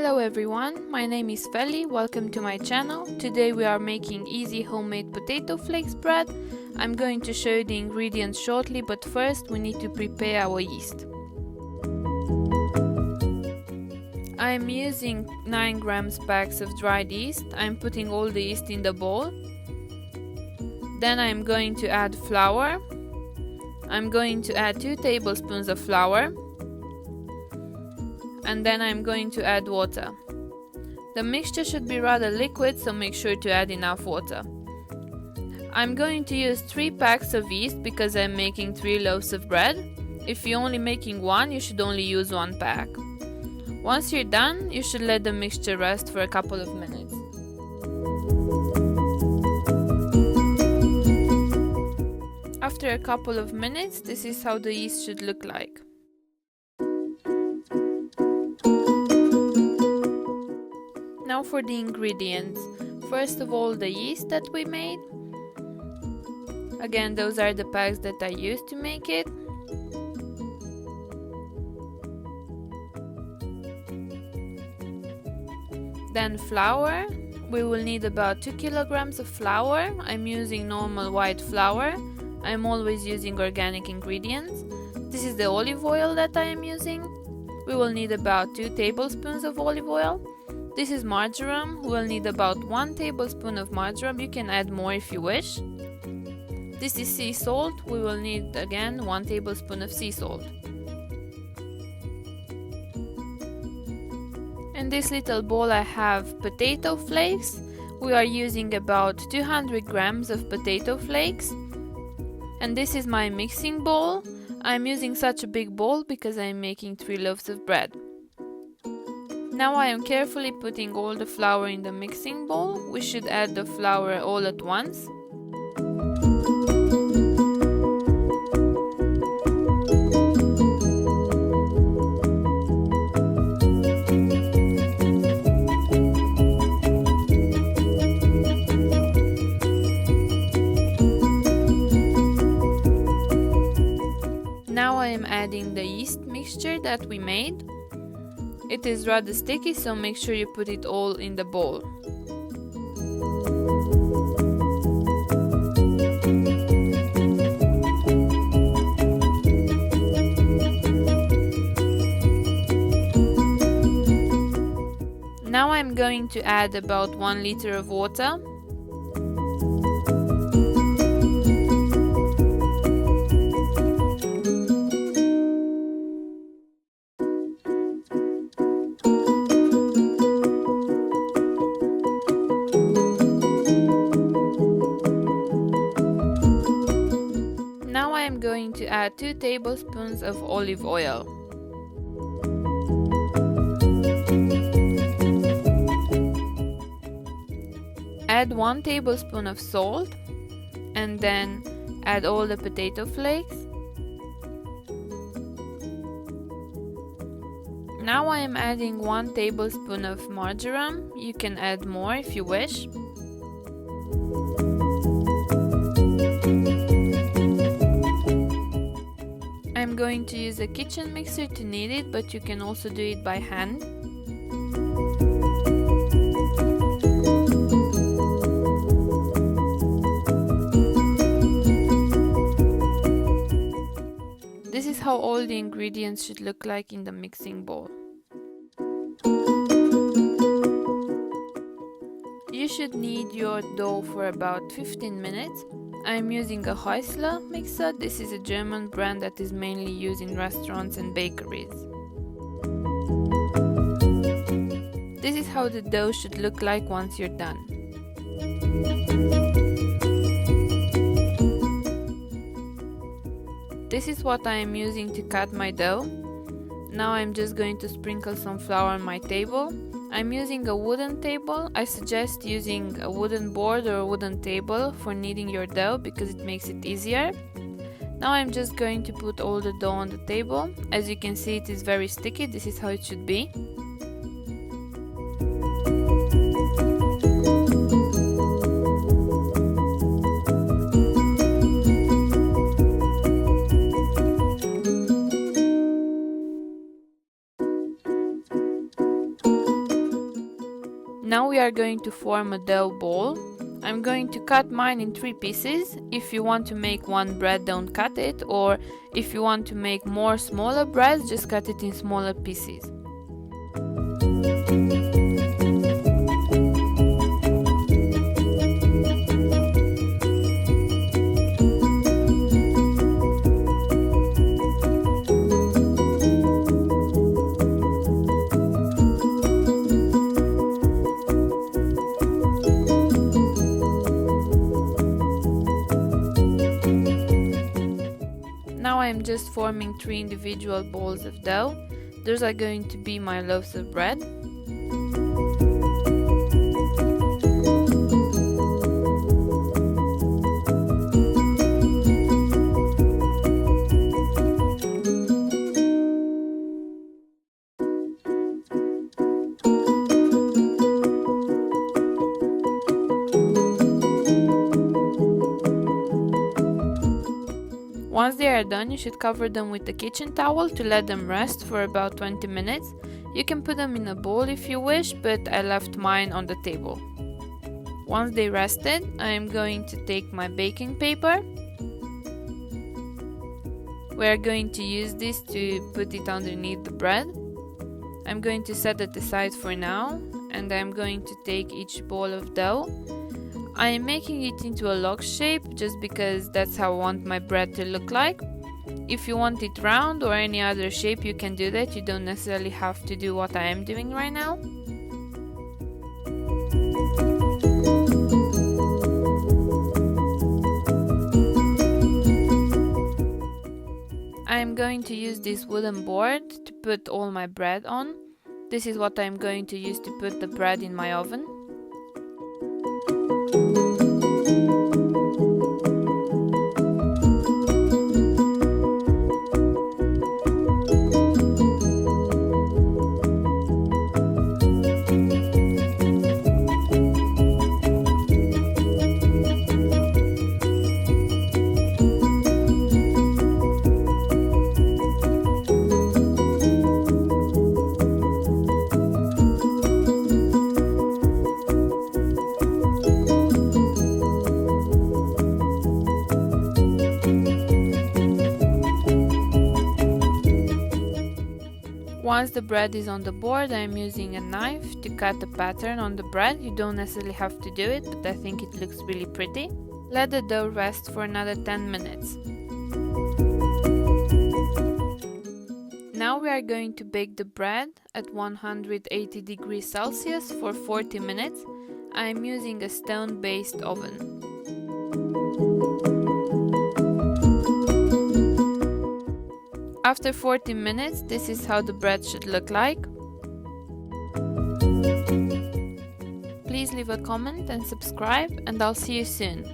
Hello everyone, my name is Feli, welcome to my channel. Today we are making easy homemade potato flakes bread. I'm going to show you the ingredients shortly, but first we need to prepare our yeast. I'm using 9 grams packs of dried yeast. I'm putting all the yeast in the bowl. Then I'm going to add flour. I'm going to add 2 tablespoons of flour. And then I'm going to add water. The mixture should be rather liquid, so make sure to add enough water. I'm going to use 3 packs of yeast because I'm making 3 loaves of bread. If you're only making 1, you should only use 1 pack. Once you're done, you should let the mixture rest for a couple of minutes. After a couple of minutes, this is how the yeast should look like. Now for the ingredients. First of all, the yeast that we made. Again, those are the packs that I used to make it. Then flour. We will need about 2 kilograms of flour. I'm using normal white flour. I'm always using organic ingredients. This is the olive oil that I am using. We will need about 2 tablespoons of olive oil. This is marjoram. We'll need about 1 tablespoon of marjoram. You can add more if you wish. This is sea salt. We will need again 1 tablespoon of sea salt. In this little bowl I have potato flakes. We are using about 200 grams of potato flakes. And this is my mixing bowl. I'm using such a big bowl because I'm making 3 loaves of bread. Now I am carefully putting all the flour in the mixing bowl. We should add the flour all at once. Now I am adding the yeast mixture that we made. It is rather sticky, so make sure you put it all in the bowl. Now I'm going to add about 1 liter of water. Now I am going to add 2 tablespoons of olive oil. Add 1 tablespoon of salt and then add all the potato flakes. Now I am adding 1 tablespoon of marjoram. You can add more if you wish. I'm going to use a kitchen mixer to knead it, but you can also do it by hand. This is how all the ingredients should look like in the mixing bowl. You should knead your dough for about 15 minutes. I'm using a Häusler mixer. This is a German brand that is mainly used in restaurants and bakeries. This is how the dough should look like once you're done. This is what I am using to cut my dough. Now I'm just going to sprinkle some flour on my table. I'm using a wooden table. I suggest using a wooden board or a wooden table for kneading your dough because it makes it easier. Now I'm just going to put all the dough on the table. As you can see, it is very sticky. This is how it should be. Now we are going to form a dough ball. I'm going to cut mine in 3 pieces. If you want to make one bread, don't cut it, or if you want to make more smaller breads, just cut it in smaller pieces. Now I am just forming 3 individual balls of dough. Those are going to be my loaves of bread. Once they are done, you should cover them with a kitchen towel to let them rest for about 20 minutes. You can put them in a bowl if you wish, but I left mine on the table. Once they rested, I am going to take my baking paper. We are going to use this to put it underneath the bread. I'm going to set it aside for now, and I'm going to take each ball of dough. I am making it into a log shape just because that's how I want my bread to look like. If you want it round or any other shape, you can do that. You don't necessarily have to do what I am doing right now. I am going to use this wooden board to put all my bread on. This is what I am going to use to put the bread in my oven. Once the bread is on the board, I am using a knife to cut a pattern on the bread. You don't necessarily have to do it, but I think it looks really pretty. Let the dough rest for another 10 minutes. Now we are going to bake the bread at 180 degrees Celsius for 40 minutes. I am using a stone-based oven. After 40 minutes, this is how the bread should look like. Please leave a comment and subscribe, and I'll see you soon.